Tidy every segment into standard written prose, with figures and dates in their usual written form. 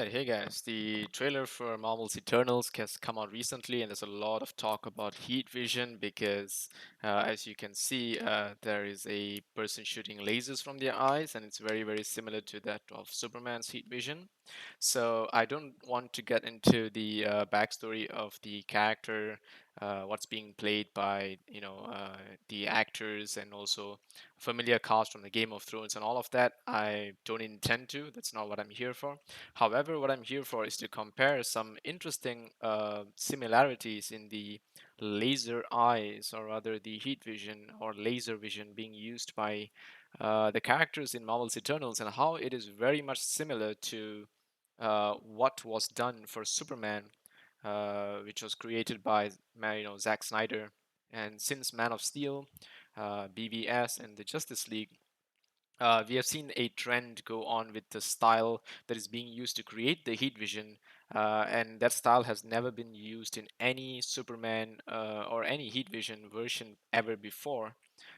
Alright, hey guys, the trailer for Marvel's Eternals has come out recently, and there's a lot of talk about heat vision because, as you can see, there is a person shooting lasers from their eyes, and it's very, very similar to that of Superman's heat vision. So I don't want to get into the backstory of the character, what's being played by the actors, and also familiar cast from the Game of Thrones and all of that. I don't intend to. That's not what I'm here for. However, what I'm here for is to compare some interesting similarities in the laser eyes, or rather the heat vision or laser vision being used by the characters in Marvel's Eternals, and how it is very much similar to what was done for Superman, which was created by Zack Snyder. And since Man of Steel, BVS, and the Justice League, we have seen a trend go on with the style that is being used to create the heat vision, and that style has never been used in any Superman or any heat vision version ever before.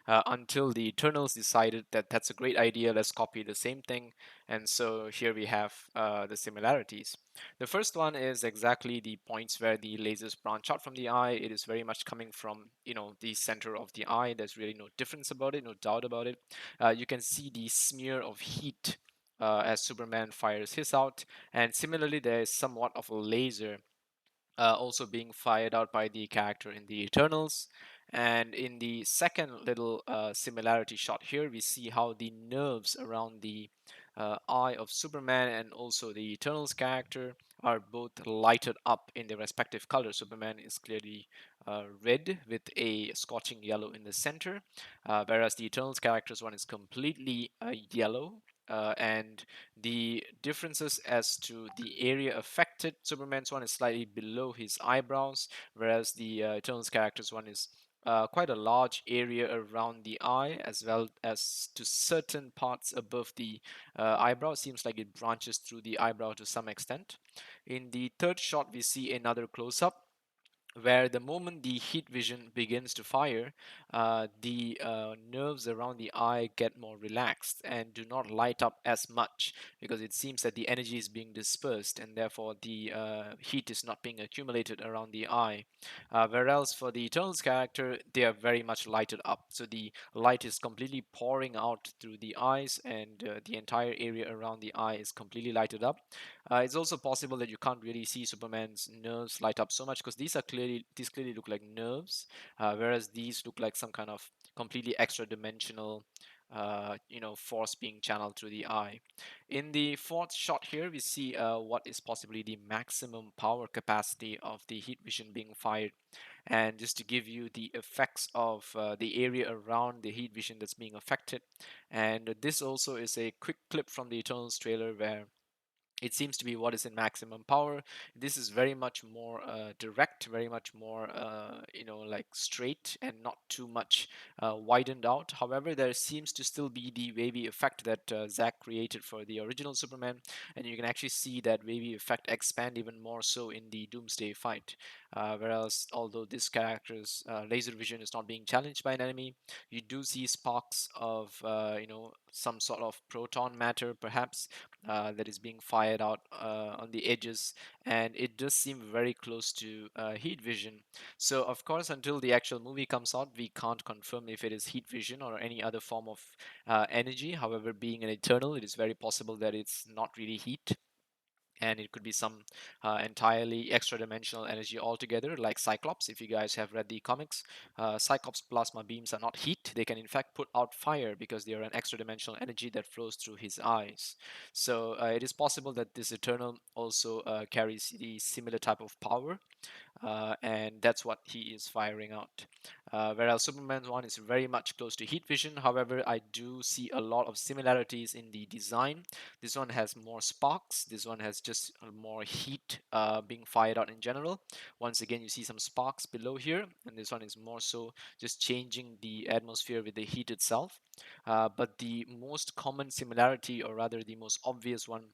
Until the Eternals decided that that's a great idea, let's copy the same thing, and so here we have the similarities. The first one is exactly the points where the lasers branch out from the eye. It is very much coming from the center of the eye. There's really no difference about it, no doubt about it. You can see the smear of heat as Superman fires his out, and similarly, there is somewhat of a laser also being fired out by the character in the Eternals. And in the second little similarity shot here, we see how the nerves around the eye of Superman and also the Eternals character are both lighted up in their respective colors. Superman is clearly red with a scorching yellow in the center, whereas the Eternals character's one is completely yellow. And the differences as to the area affected, Superman's one is slightly below his eyebrows, whereas the Eternals character's one is quite a large area around the eye, as well as to certain parts above the eyebrow. Seems like it branches through the eyebrow to some extent. In the third shot, we see another close up where the moment the heat vision begins to fire, the nerves around the eye get more relaxed and do not light up as much, because it seems that the energy is being dispersed and therefore the heat is not being accumulated around the eye. Whereas for the Eternals character, they are very much lighted up. So the light is completely pouring out through the eyes, and the entire area around the eye is completely lighted up. It's also possible that you can't really see Superman's nerves light up so much, because these clearly look like nerves, whereas these look like some kind of completely extra dimensional force being channeled through the eye. In the fourth shot here, we see what is possibly the maximum power capacity of the heat vision being fired. And just to give you the effects of the area around the heat vision that's being affected. And this also is a quick clip from the Eternals trailer where it seems to be what is in maximum power. This is very much more direct, very much more like straight, and not too much widened out. However, there seems to still be the wavy effect that Zack created for the original Superman, and you can actually see that wavy effect expand even more so in the Doomsday fight. Whereas although this character's laser vision is not being challenged by an enemy, you do see sparks of some sort of proton matter perhaps that is being fired out on the edges, and it does seem very close to heat vision. So, of course, until the actual movie comes out, we can't confirm if it is heat vision or any other form of energy. However, being an eternal, it is very possible that it's not really heat, and it could be some entirely extra dimensional energy altogether, like Cyclops. If you guys have read the comics, Cyclops plasma beams are not heat. They can in fact put out fire because they are an extra dimensional energy that flows through his eyes. So it is possible that this Eternal also carries the similar type of power, and that's what he is firing out. Whereas Superman's one is very much close to heat vision. However, I do see a lot of similarities in the design. This one has more sparks. This one has just more heat being fired out in general. Once again, you see some sparks below here, and this one is more so just changing the atmosphere with the heat itself. But the most common similarity, or rather the most obvious one,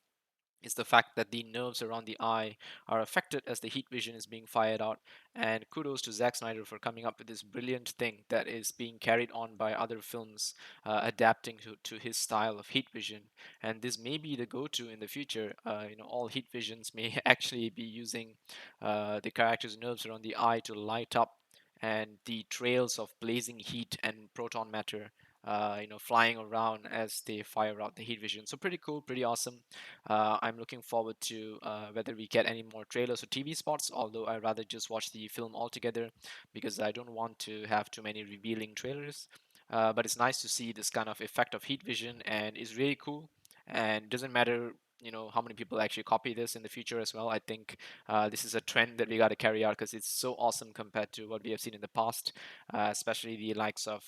is the fact that the nerves around the eye are affected as the heat vision is being fired out. And kudos to Zack Snyder for coming up with this brilliant thing that is being carried on by other films, adapting to his style of heat vision. And this may be the go-to in the future. All heat visions may actually be using the character's nerves around the eye to light up, and the trails of blazing heat and proton matter flying around as they fire out the heat vision. So pretty cool, pretty awesome. I'm looking forward to whether we get any more trailers or TV spots, although I'd rather just watch the film altogether because I don't want to have too many revealing trailers. But it's nice to see this kind of effect of heat vision, and it's really cool. And it doesn't matter, how many people actually copy this in the future as well. I think this is a trend that we got to carry out because it's so awesome compared to what we have seen in the past, especially the likes of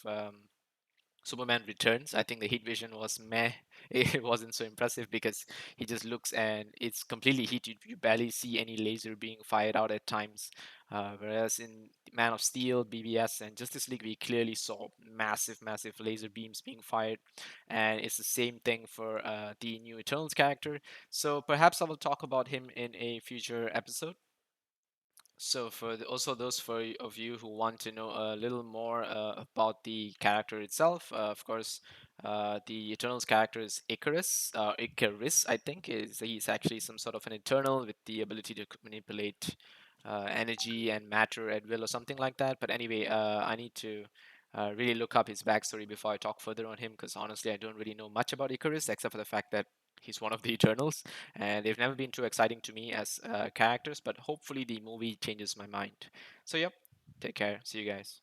Superman Returns. I think the heat vision was meh. It wasn't so impressive because he just looks and it's completely heat. You barely see any laser being fired out at times. Whereas in Man of Steel, BBS, and Justice League, we clearly saw massive, massive laser beams being fired. And it's the same thing for the new Eternals character. So perhaps I will talk about him in a future episode. So for also those of you who want to know a little more about the character itself, of course, the Eternals character is Icarus, I think, is he's actually some sort of an Eternal with the ability to manipulate energy and matter at will or something like that. But anyway, I need to really look up his backstory before I talk further on him, because honestly, I don't really know much about Icarus except for the fact that he's one of the Eternals, and they've never been too exciting to me as characters. But hopefully, the movie changes my mind. So, yep. Take care. See you guys.